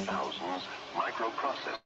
thousands microprocessor.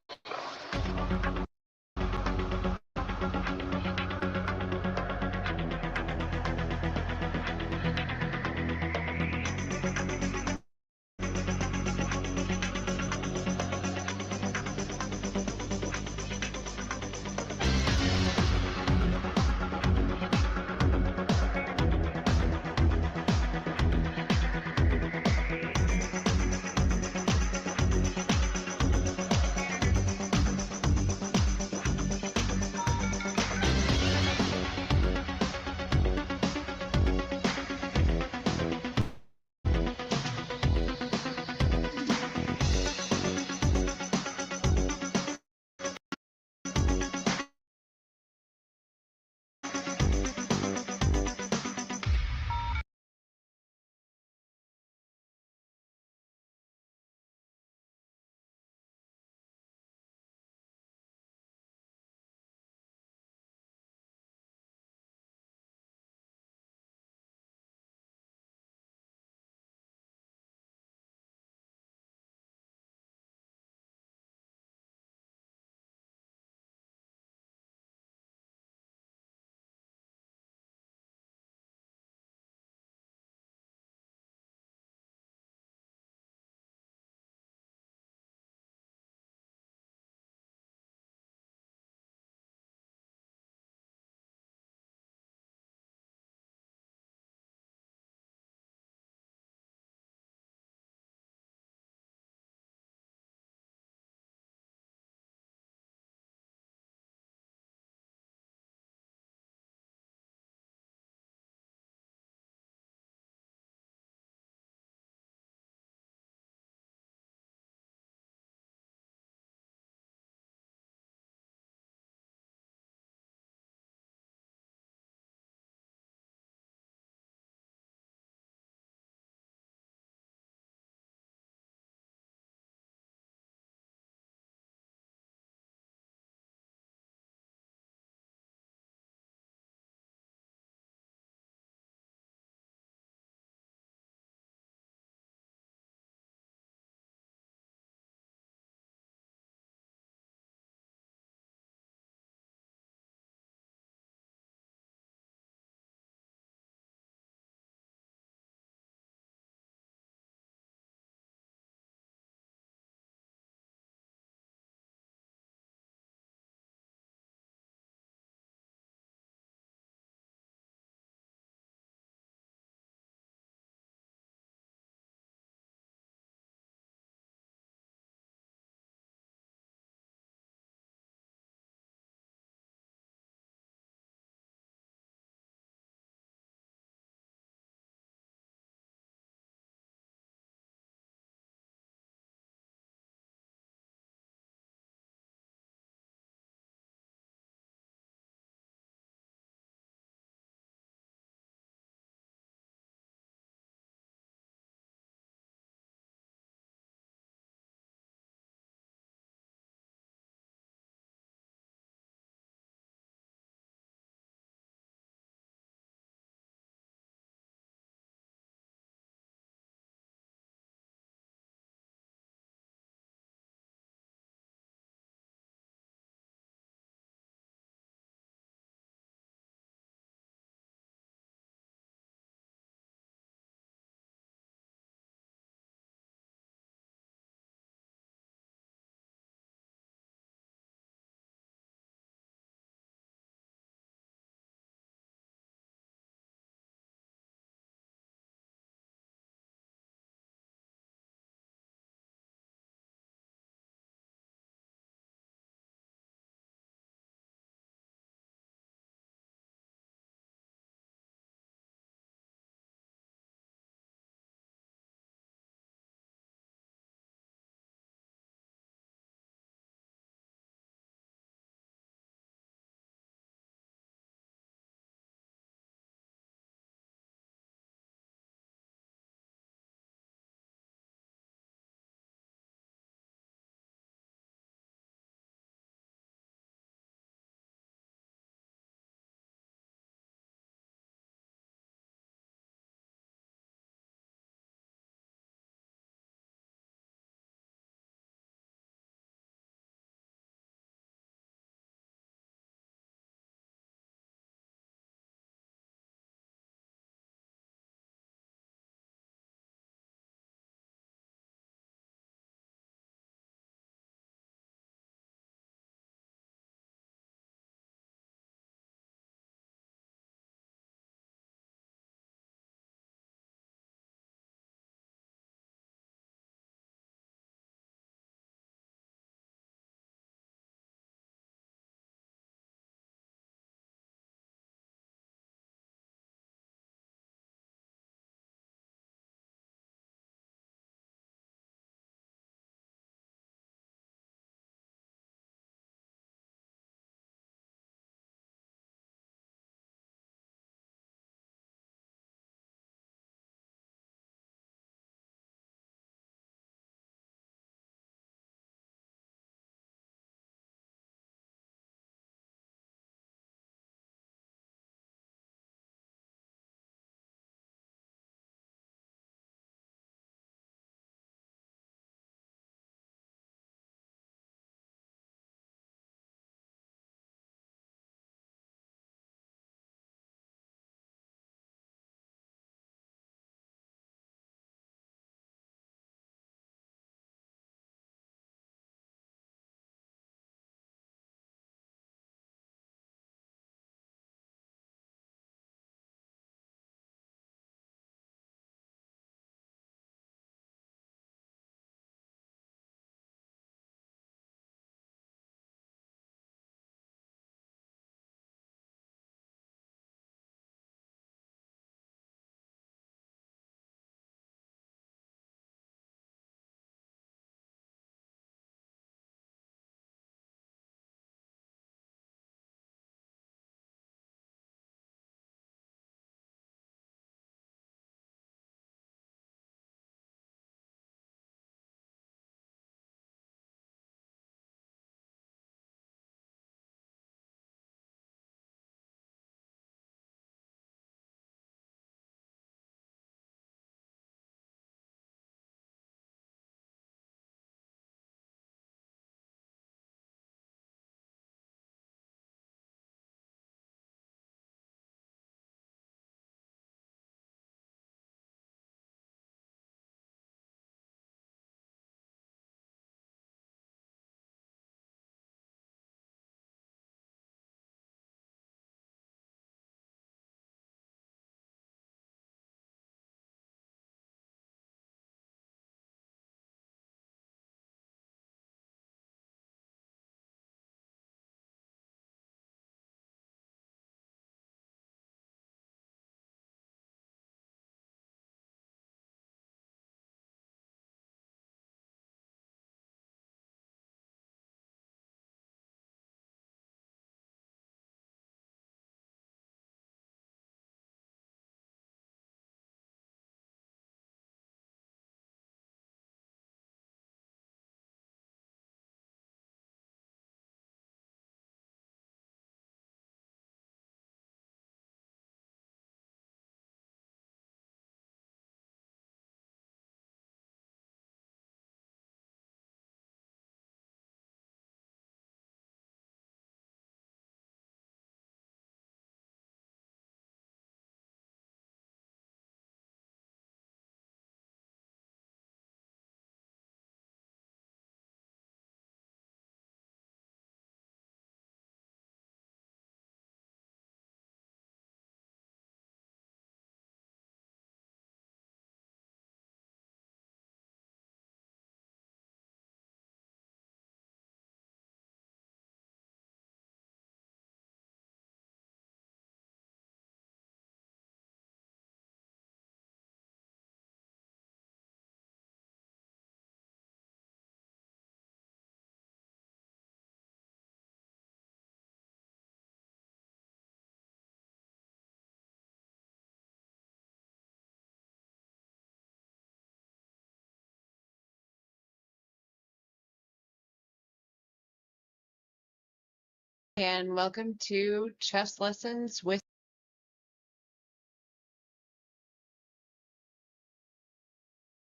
And welcome to Chess Lessons with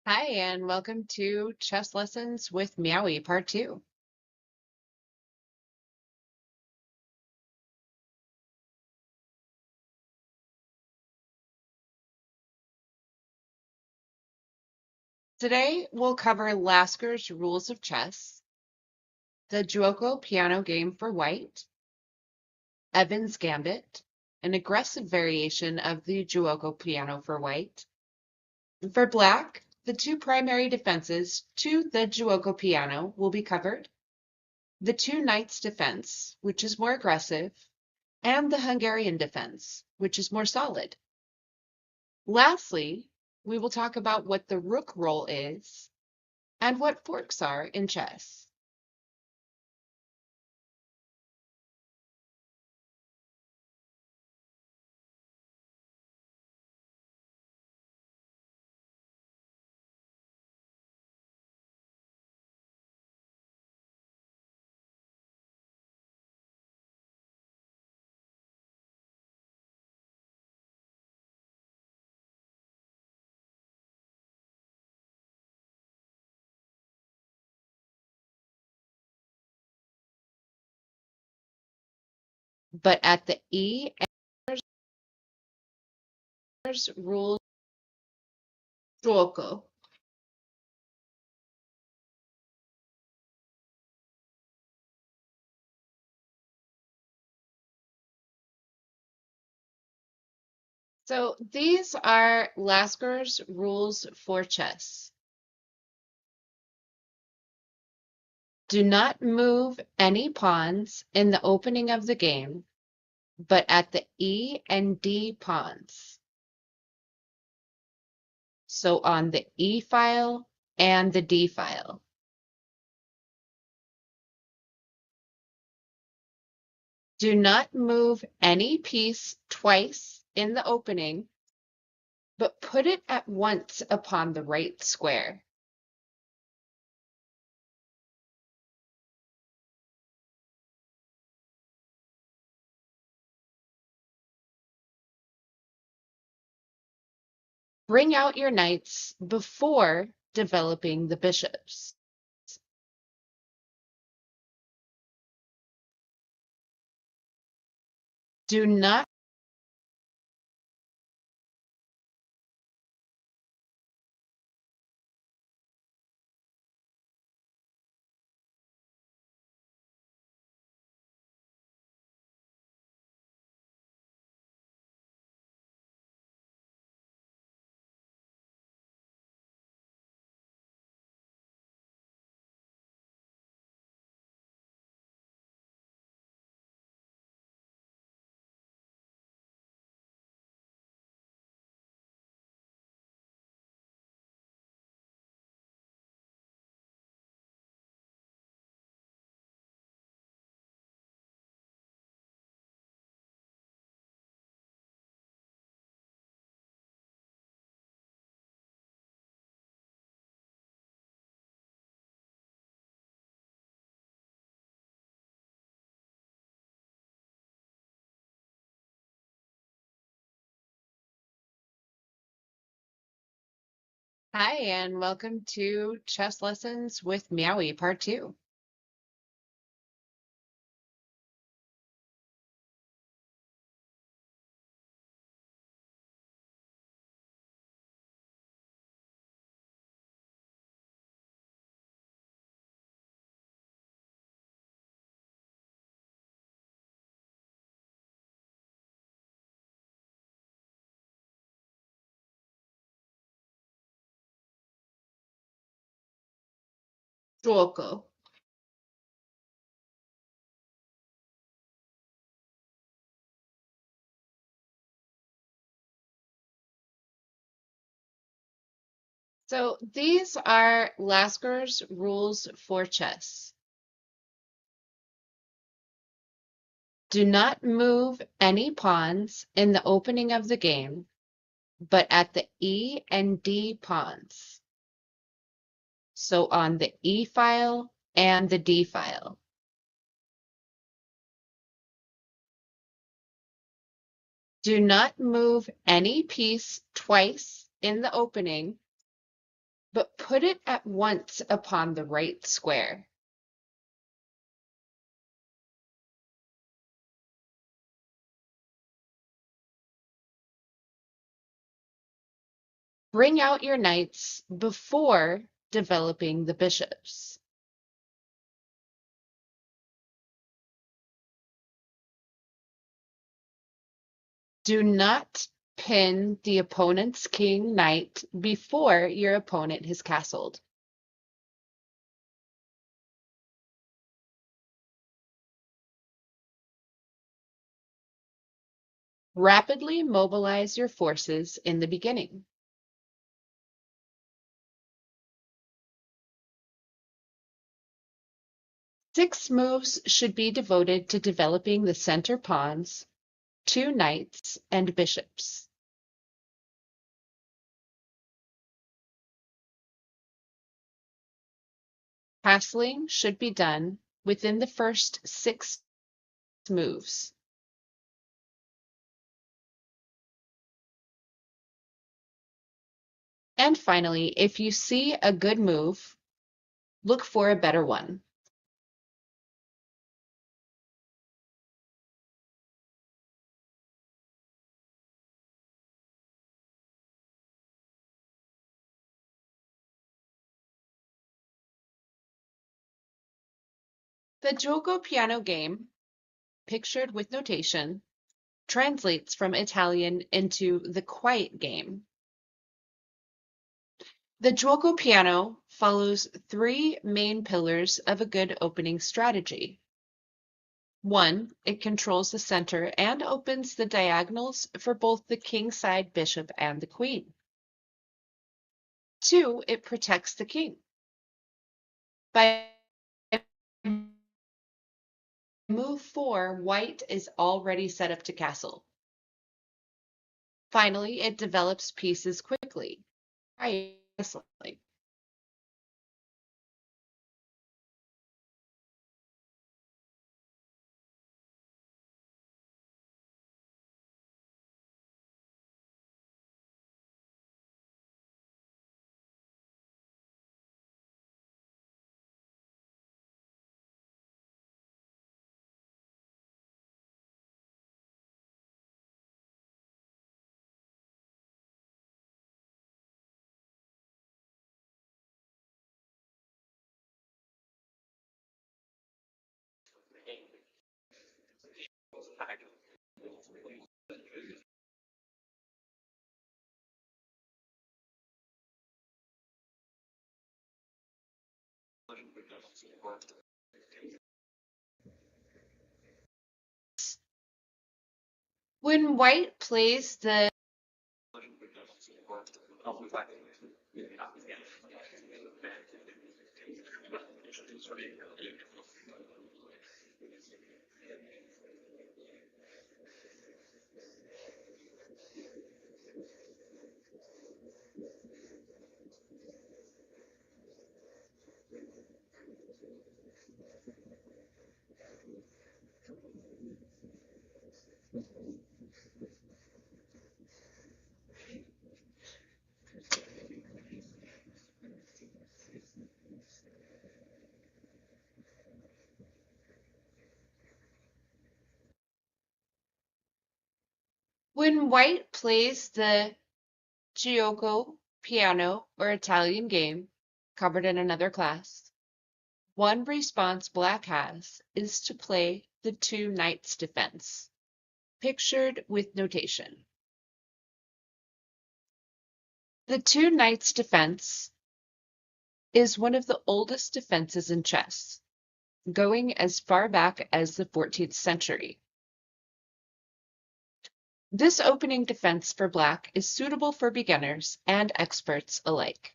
Hi, and welcome to Chess Lessons with Meowie Part 2. Today we'll cover Lasker's Rules of Chess, the Giuoco piano game for white, Evans' Gambit, an aggressive variation of the Giuoco piano for white. For black, the two primary defenses to the Giuoco piano will be covered. The two knights defense, which is more aggressive, and the Hungarian defense, which is more solid. Lastly, we will talk about what the rook role is and what forks are in chess. But at the E, there's rules gioco. So these are Lasker's rules for chess. Do not move any pawns in the opening of the game, but at the E and D pawns. So on the E file and the D file. Do not move any piece twice in the opening, but put it at once upon the right square. Bring out your knights before developing the bishops. Do not Hi, and welcome to Chess Lessons with Meowie Part 2. Giuoco. So these are Lasker's rules for chess. Do not move any pawns in the opening of the game, but at the E and D pawns. So on the E file and the D file. Do not move any piece twice in the opening, but put it at once upon the right square. Bring out your knights before developing the bishops. Do not pin the opponent's king knight before your opponent has castled. Rapidly mobilize your forces in the beginning. Six moves should be devoted to developing the center pawns, 2 knights, and bishops. Castling should be done within the first 6 moves. And finally, if you see a good move, look for a better one. The gioco piano game, pictured with notation, translates from Italian into the quiet game. The gioco piano follows 3 main pillars of a good opening strategy. 1, it controls the center and opens the diagonals for both the kingside bishop and the queen. 2, it protects the king. By move 4, white is already set up to castle. Finally, it develops pieces quickly. When white plays the when white plays the gioco piano or Italian game, covered in another class, one response black has is to play the 2 knights defense, pictured with notation. The 2 knights defense is one of the oldest defenses in chess, going as far back as the 14th century. This opening defense for black is suitable for beginners and experts alike.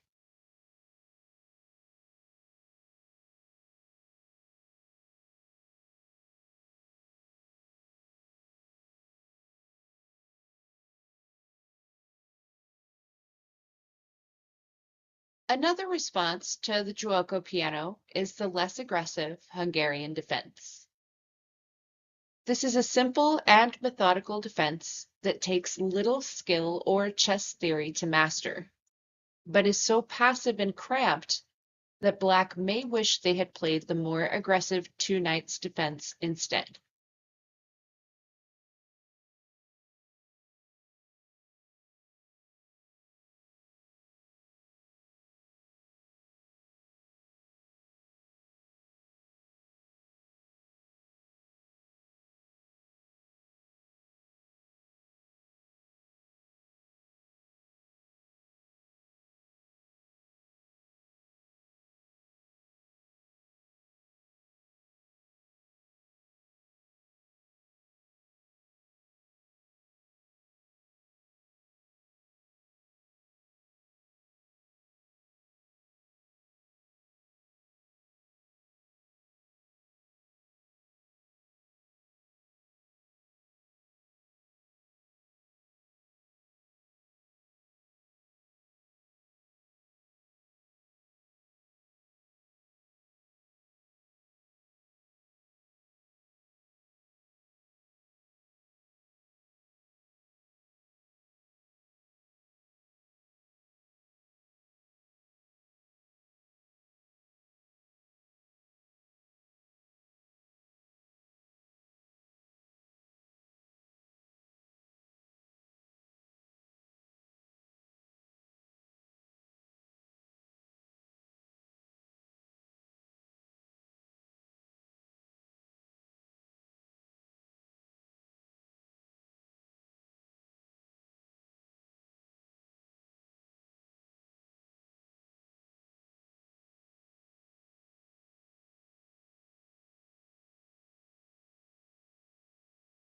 Another response to the gioco piano is the less aggressive Hungarian defense. This is a simple and methodical defense that takes little skill or chess theory to master, but is so passive and cramped that Black may wish they had played the more aggressive two knights defense instead.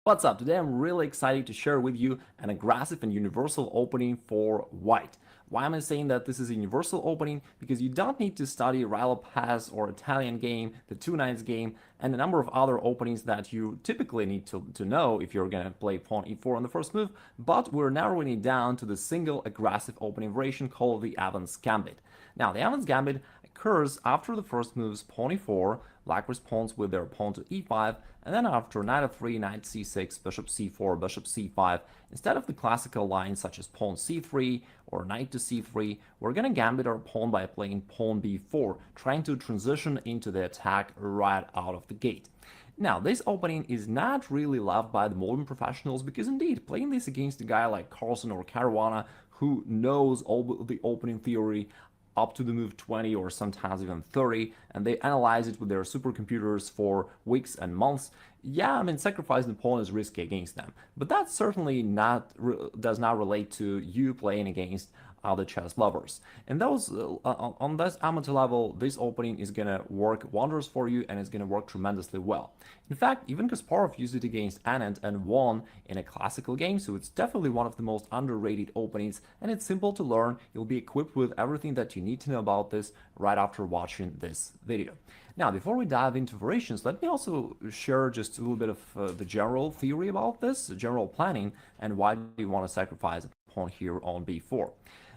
What's up? Today I'm really excited to share with you an aggressive and universal opening for white. Why am I saying that this is a universal opening? Because you don't need to study Rallo Pass or Italian game, the two knights game, and a number of other openings that you typically need to know if you're going to play pawn e4 on the first move, but we're narrowing it down to the single aggressive opening variation called the Evans Gambit. Now, the Evans Gambit occurs after the first moves pawn e4, Black responds with their pawn to e5, and then after knight f3, knight c6, bishop c4, bishop c5, instead of the classical lines such as pawn c3 or knight to c3, we're going to gambit our pawn by playing pawn b4, trying to transition into the attack right out of the gate. Now, this opening is not really loved by the modern professionals because indeed, playing this against a guy like Carlsen or Caruana who knows all the opening theory up to the move 20 or sometimes even 30, and they analyze it with their supercomputers for weeks and months. Yeah, I mean, sacrificing the pawn is risky against them, but that certainly does not relate to you playing against other chess lovers. And those on this amateur level, this opening is gonna work wonders for you, and it's gonna work tremendously well. In fact, even Kasparov used it against Anand and won in a classical game, so it's definitely one of the most underrated openings, and it's simple to learn. You'll be equipped with everything that you need to know about this right after watching this video. Now, before we dive into variations, let me also share just a little bit of the general theory about this, general planning, and why do you want to sacrifice a pawn here on b4.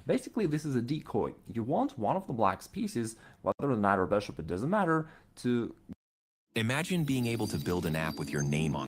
Basically, this is a decoy. You want one of the black's pieces, whether the knight or bishop, it doesn't matter, to... Imagine being able to build an app with your name on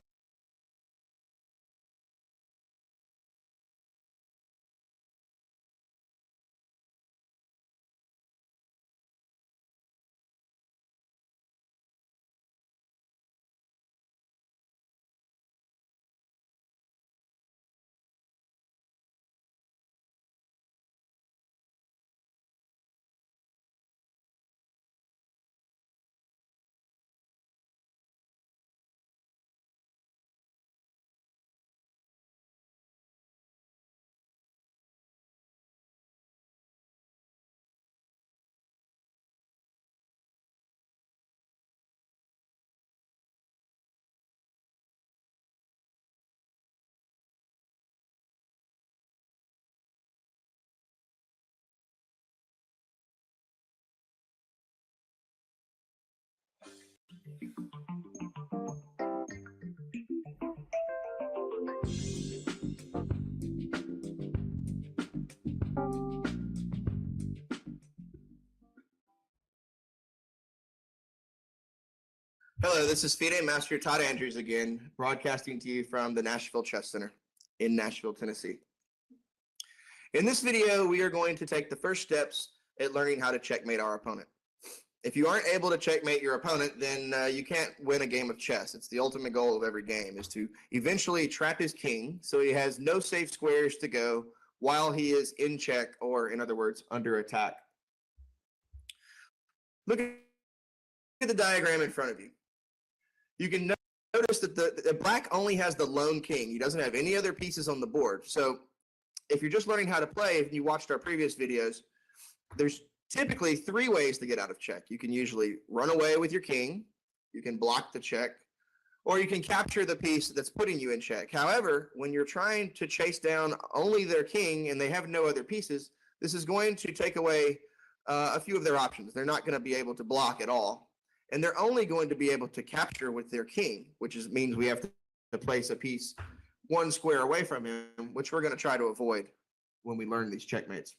Hello, this is FIDE Master Todd Andrews again, broadcasting to you from the Nashville Chess Center in Nashville, Tennessee. In this video, we are going to take the first steps at learning how to checkmate our opponent. If you aren't able to checkmate your opponent, then you can't win a game of chess. It's the ultimate goal of every game, is to eventually trap his king so he has no safe squares to go while he is in check, or in other words, under attack. Look at the diagram in front of you. You can notice that the black only has the lone king. He doesn't have any other pieces on the board. So if you're just learning how to play, if you watched our previous videos, there's typically three ways to get out of check. You can usually run away with your king, you can block the check, or you can capture the piece that's putting you in check. However, when you're trying to chase down only their king and they have no other pieces, this is going to take away a few of their options. They're not going to be able to block at all. And they're only going to be able to capture with their king, which means we have to place a piece one square away from him, which we're going to try to avoid when we learn these checkmates.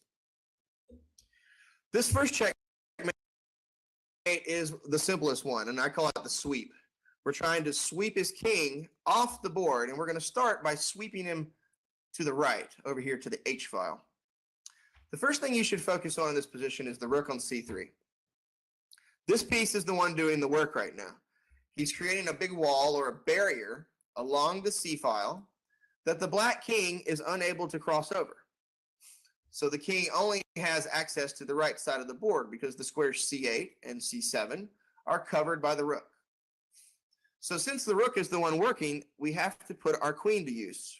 This first checkmate is the simplest one, and I call it the sweep. We're trying to sweep his king off the board, and we're going to start by sweeping him to the right, over here to the H file. The first thing you should focus on in this position is the rook on C3. This piece is the one doing the work right now. He's creating a big wall or a barrier along the C file that the black king is unable to cross over. So the king only has access to the right side of the board because the squares C8 and C7 are covered by the rook. So since the rook is the one working, we have to put our queen to use.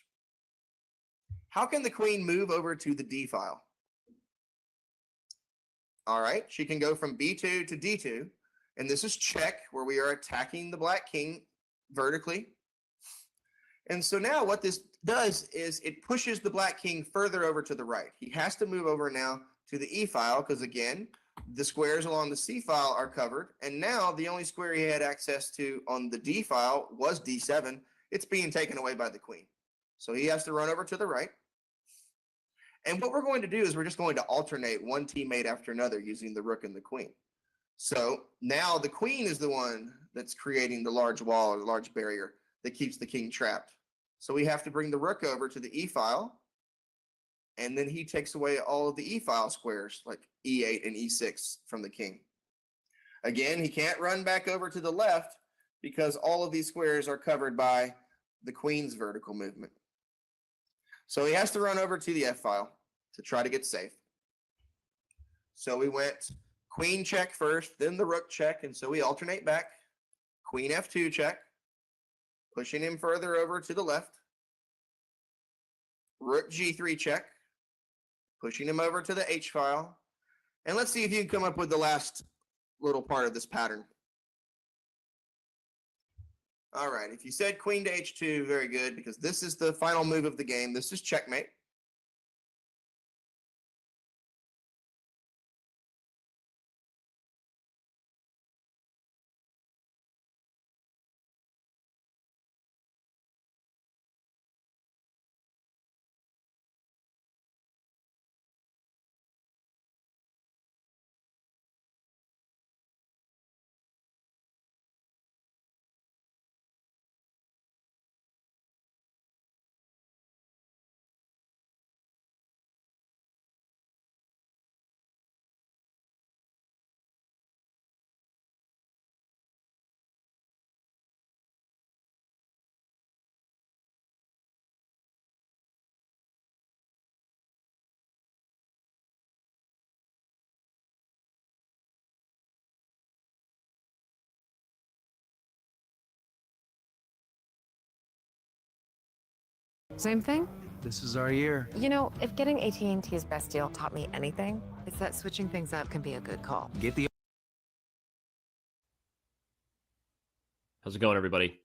How can the queen move over to the D file? All right, she can go from B2 to D2, and this is check, where we are attacking the black king vertically. And so now what this does is it pushes the black king further over to the right. He has to move over now to the E file because, again, the squares along the C file are covered, and now the only square he had access to on the D file was D7. It's being taken away by the queen. So he has to run over to the right. And what we're going to do is we're just going to alternate one teammate after another using the rook and the queen. So now the queen is the one that's creating the large wall or the large barrier that keeps the king trapped. So we have to bring the rook over to the E file, and then he takes away all of the E file squares like E8 and E6 from the king. Again, he can't run back over to the left because all of these squares are covered by the queen's vertical movement. So he has to run over to the F file to try to get safe. So we went queen check first, then the rook check, and so we alternate back. Queen F2 check, pushing him further over to the left. Rook G3 check, pushing him over to the H file. And let's see if you can come up with the last little part of this pattern. All right, if you said queen to H2, very good, because this is the final move of the game. This is checkmate. Same thing? This is our year. You know, if getting AT&T's best deal taught me anything, it's that switching things up can be a good call. Get the How's it going, everybody?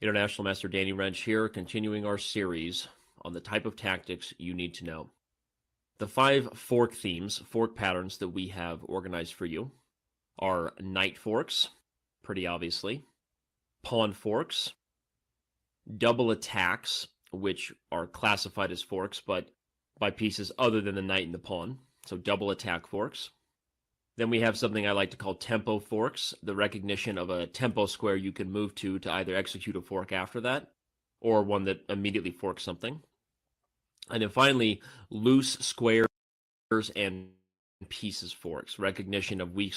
International Master Danny Wrench here, continuing our series on the type of tactics you need to know. The 5 fork themes, fork patterns that we have organized for you are knight forks, pretty obviously, pawn forks, double attacks, which are classified as forks, but by pieces other than the knight and the pawn, so double attack forks, Then we have something I like to call tempo forks, the recognition of a tempo square you can move to either execute a fork after that or one that immediately forks something. And then finally, loose squares and pieces forks, recognition of weak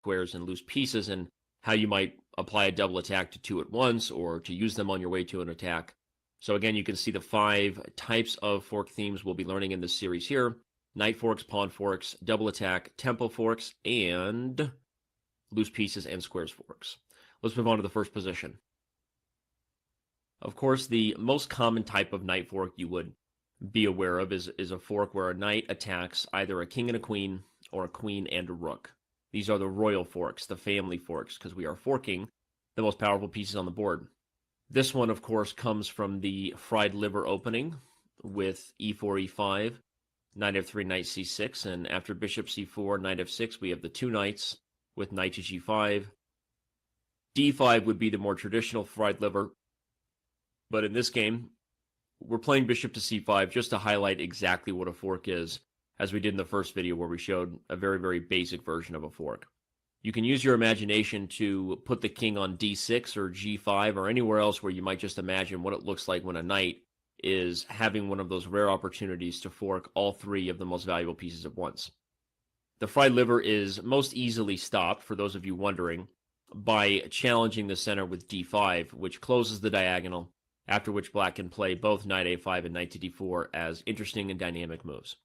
squares and loose pieces, and how you might apply a double attack to two at once or to use them on your way to an attack. So again, you can see the 5 types of fork themes we'll be learning in this series here: knight forks, pawn forks, double attack, tempo forks, and loose pieces and squares forks. Let's move on to the first position. Of course, the most common type of knight fork you would be aware of is a fork where a knight attacks either a king and a queen or a queen and a rook. These are the royal forks, the family forks, because we are forking the most powerful pieces on the board. This one, of course, comes from the fried liver opening with e4, e5, knight f3, knight c6, and after bishop c4, knight f6, we have the 2 knights with knight to g5. d5 would be the more traditional fried liver, but in this game, we're playing bishop to c5 just to highlight exactly what a fork is, as we did in the first video where we showed a very, very basic version of a fork. You can use your imagination to put the king on d6 or g5 or anywhere else where you might just imagine what it looks like when a knight is having one of those rare opportunities to fork all 3 of the most valuable pieces at once. The fried liver is most easily stopped, for those of you wondering, by challenging the center with d5, which closes the diagonal, after which black can play both knight a5 and knight to d4 as interesting and dynamic moves.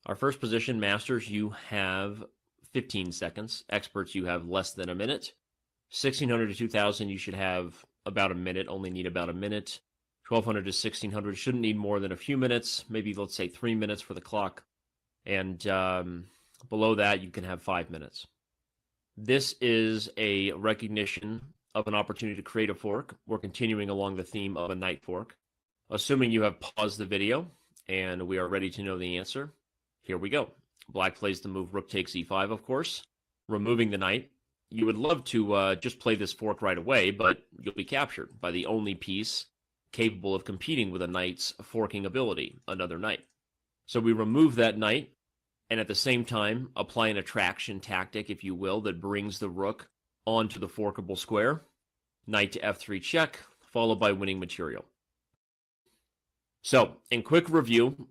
Our first position, masters, you have 15 seconds. Experts, you have less than a minute. 1600 to 2000, you should have about a minute, only need about a minute. 1200 to 1600 shouldn't need more than a few minutes, maybe let's say 3 minutes for the clock. And below that, you can have 5 minutes. This is a recognition of an opportunity to create a fork. We're continuing along the theme of a knight fork. Assuming you have paused the video and we are ready to know the answer, here we go. Black plays the move rook takes e5, of course, removing the knight. You would love to just play this fork right away, but you'll be captured by the only piece capable of competing with a knight's forking ability, another knight. So we remove that knight, and at the same time apply an attraction tactic, if you will, that brings the rook onto the forkable square. Knight to f3 check, followed by winning material. So, in quick review,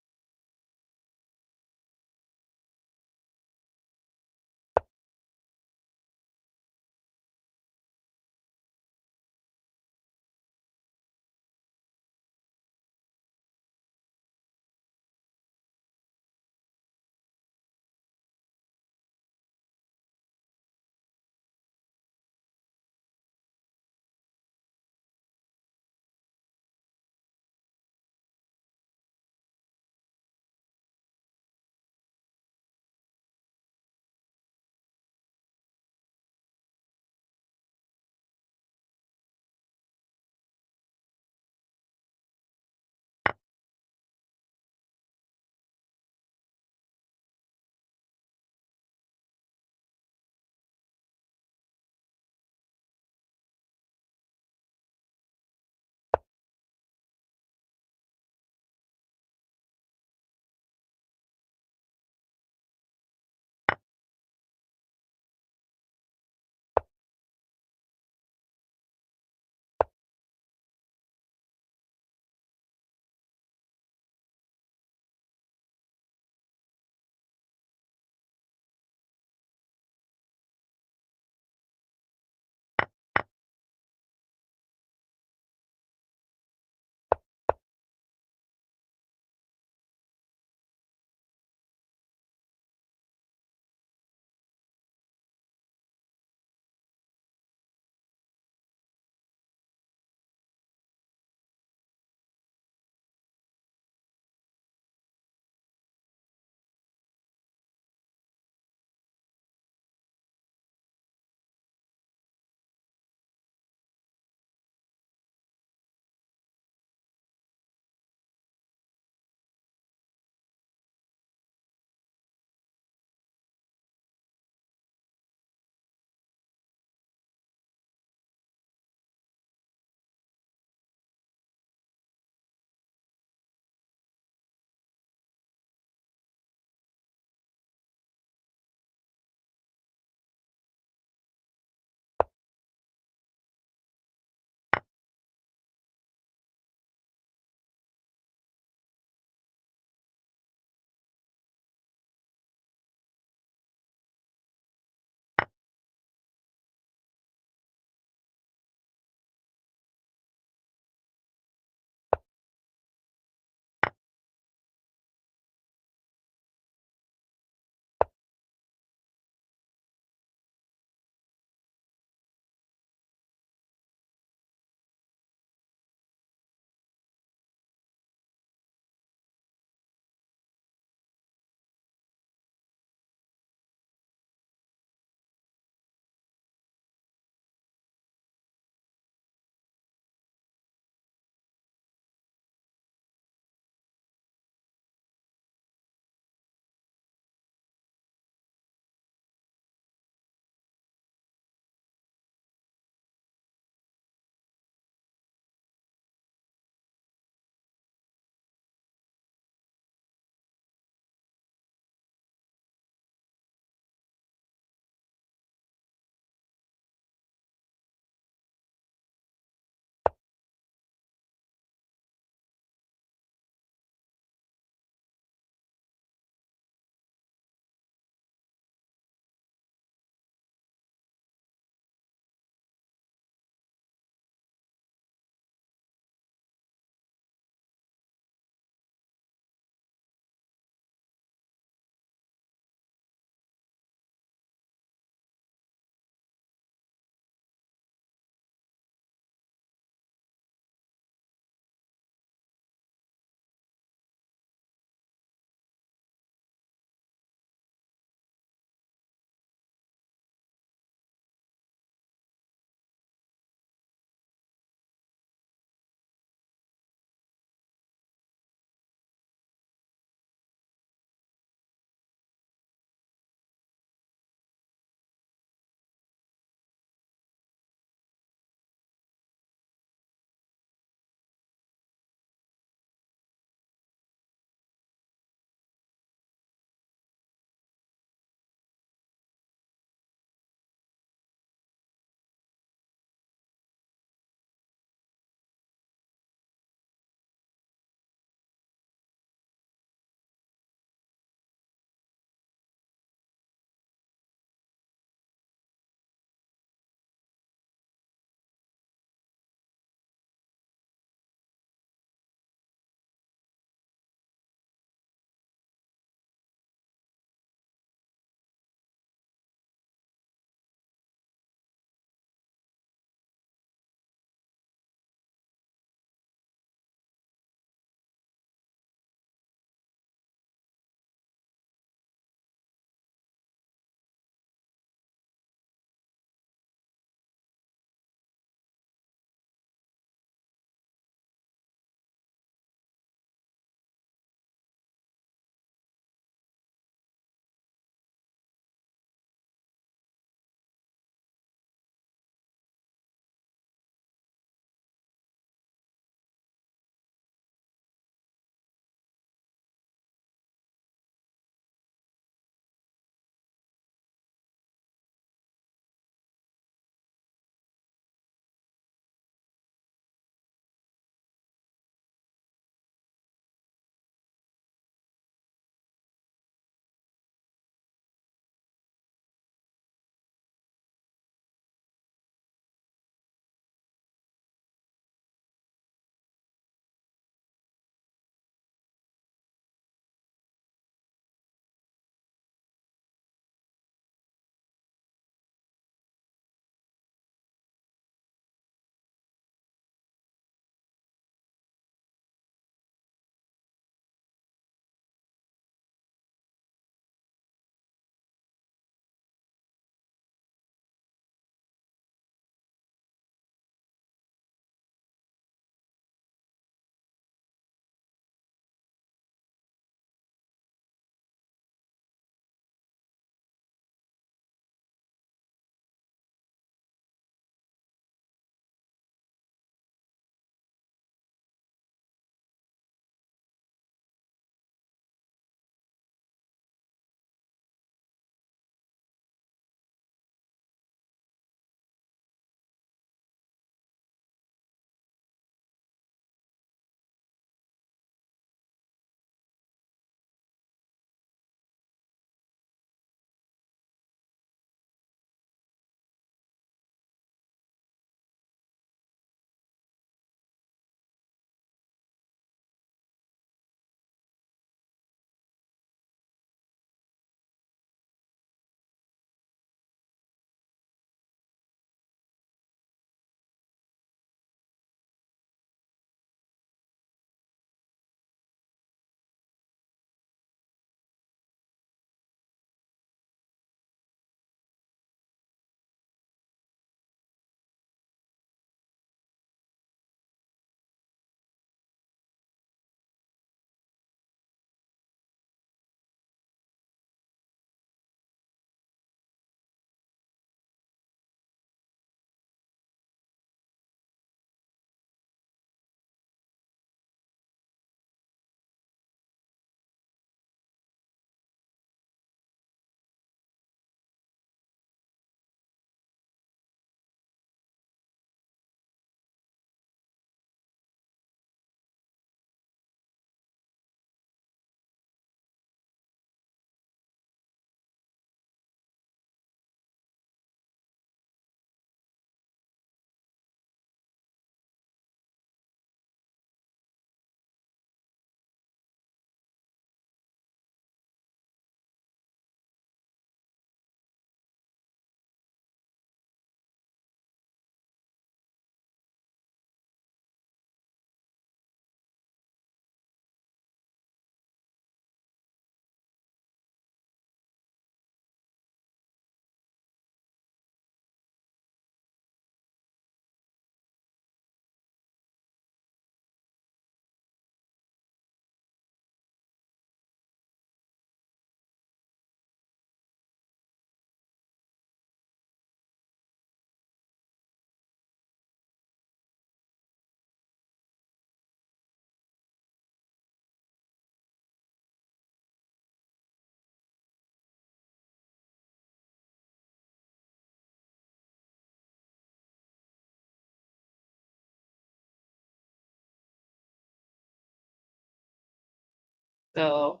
So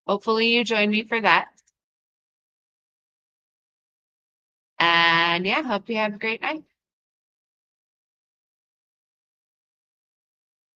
hopefully you join me for that. And yeah, hope you have a great night.